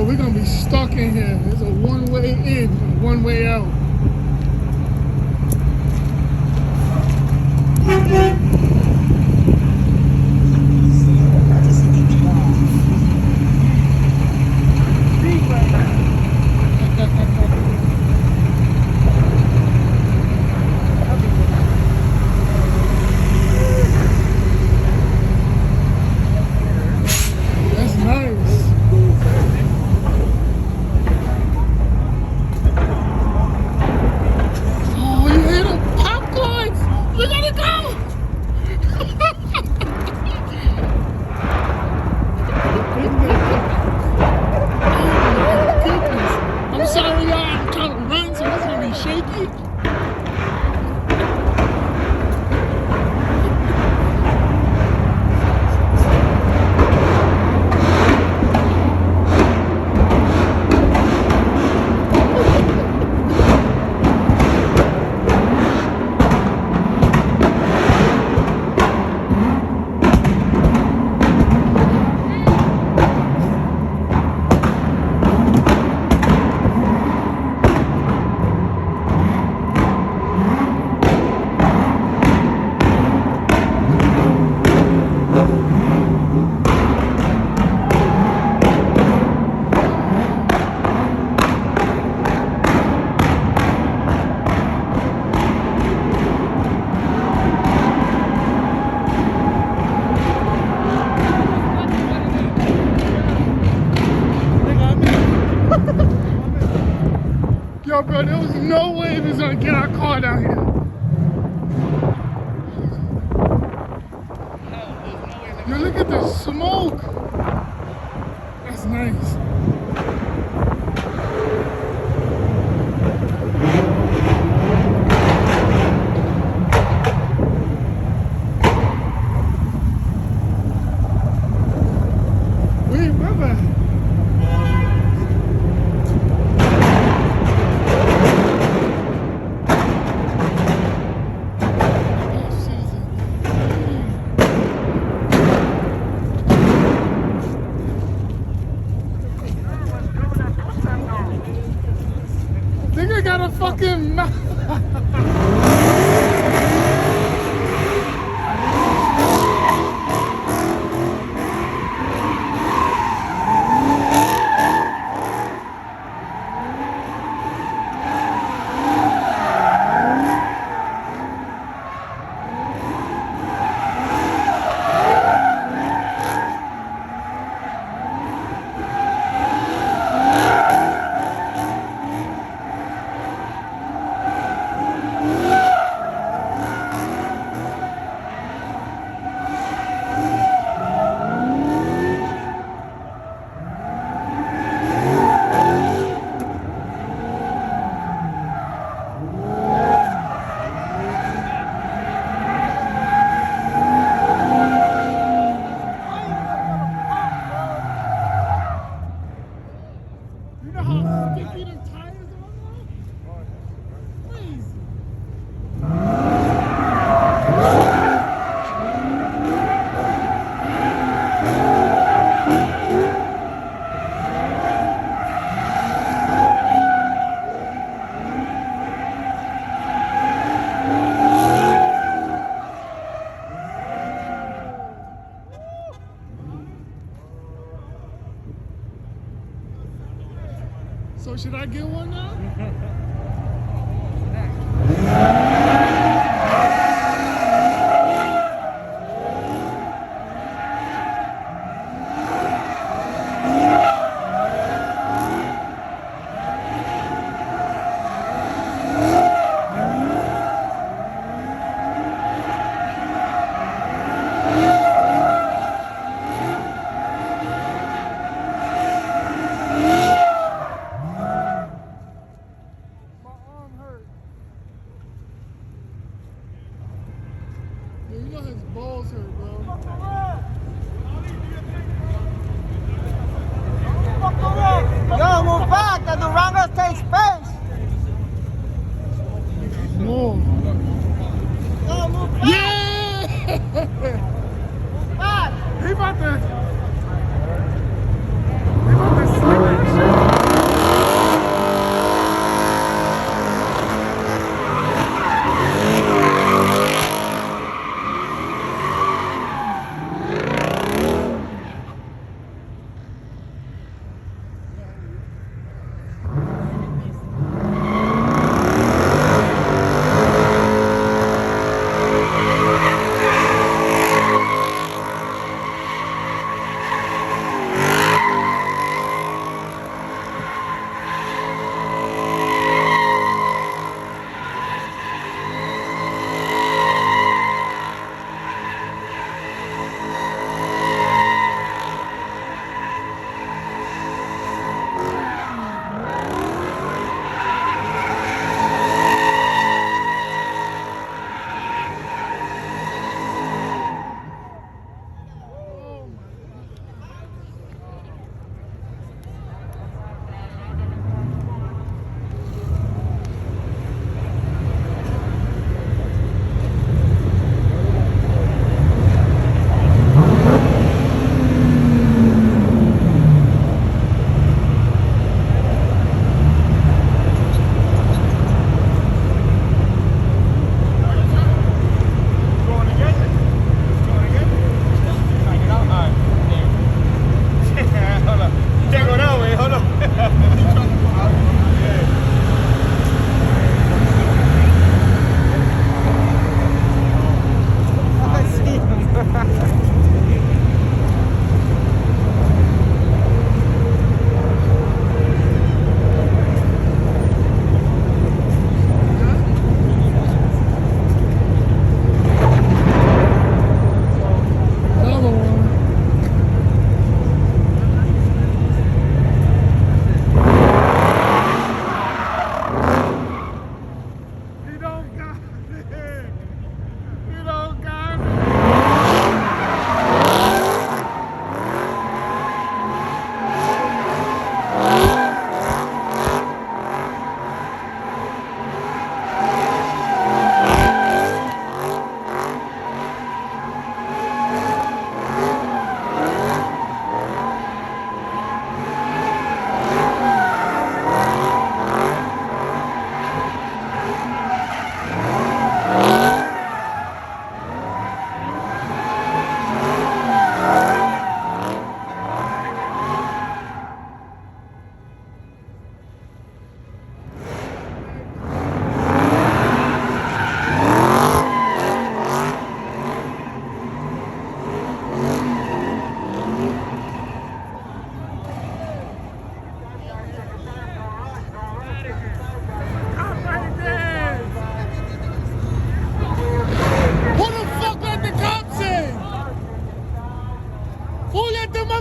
we're gonna be stuck in here. It's a one-way in, one-way out. Yo, bro, there was no way we was gonna get our car down here. Yo, look at the smoke. That's nice. Wait, brother. Nigga got a fucking So should I get one now? You know his balls hurt, bro. Yo, move back, the Durango takes space. Move. Yo, move back. Yeah! Move back. He about to smack that shit.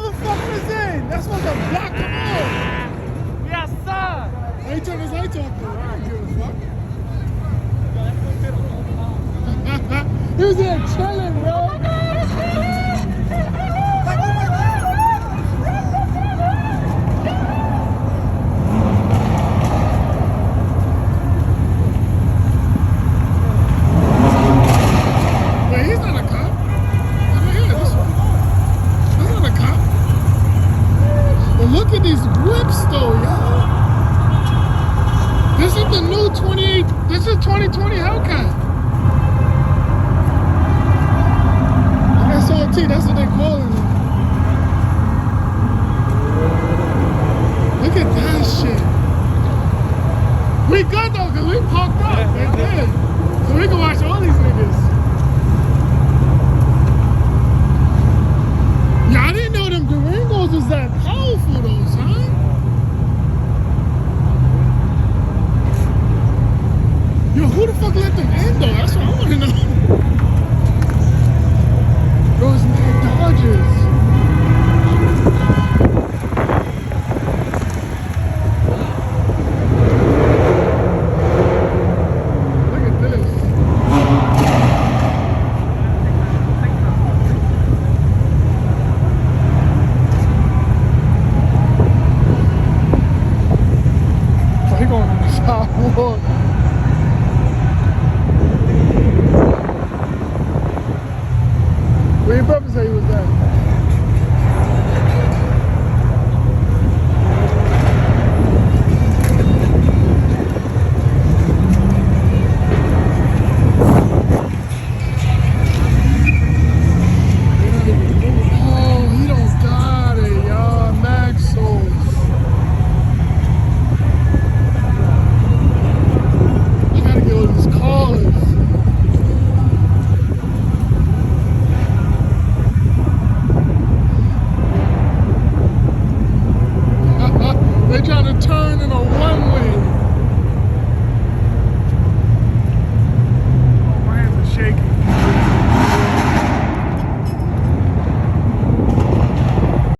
motherfucker is in. That's supposed to block him out. Yes, sir. He turned his lights off though. I don't give a fuck. He was there chilling, bro. Wait, he's not a cop. Oh, yeah, this one. He's not a cop. But look at these whips, though, y'all. This is the new 28. This is 2020 Hellcat. SRT, that's what they calling it. Look at that shit. We good though, cause we parked up right there. So we can watch all these niggas. Yeah, I didn't know them Durangos was that powerful though, son. Yo, who the fuck let them in though? That's what I wanna know. Those mad Dodgers. Look at this. Oh, he going on the sidewalk. Where your brother say he was at? Oh, he don't got it, y'all. Maxos. I gotta get all these cars. They trying to turn in a one-way.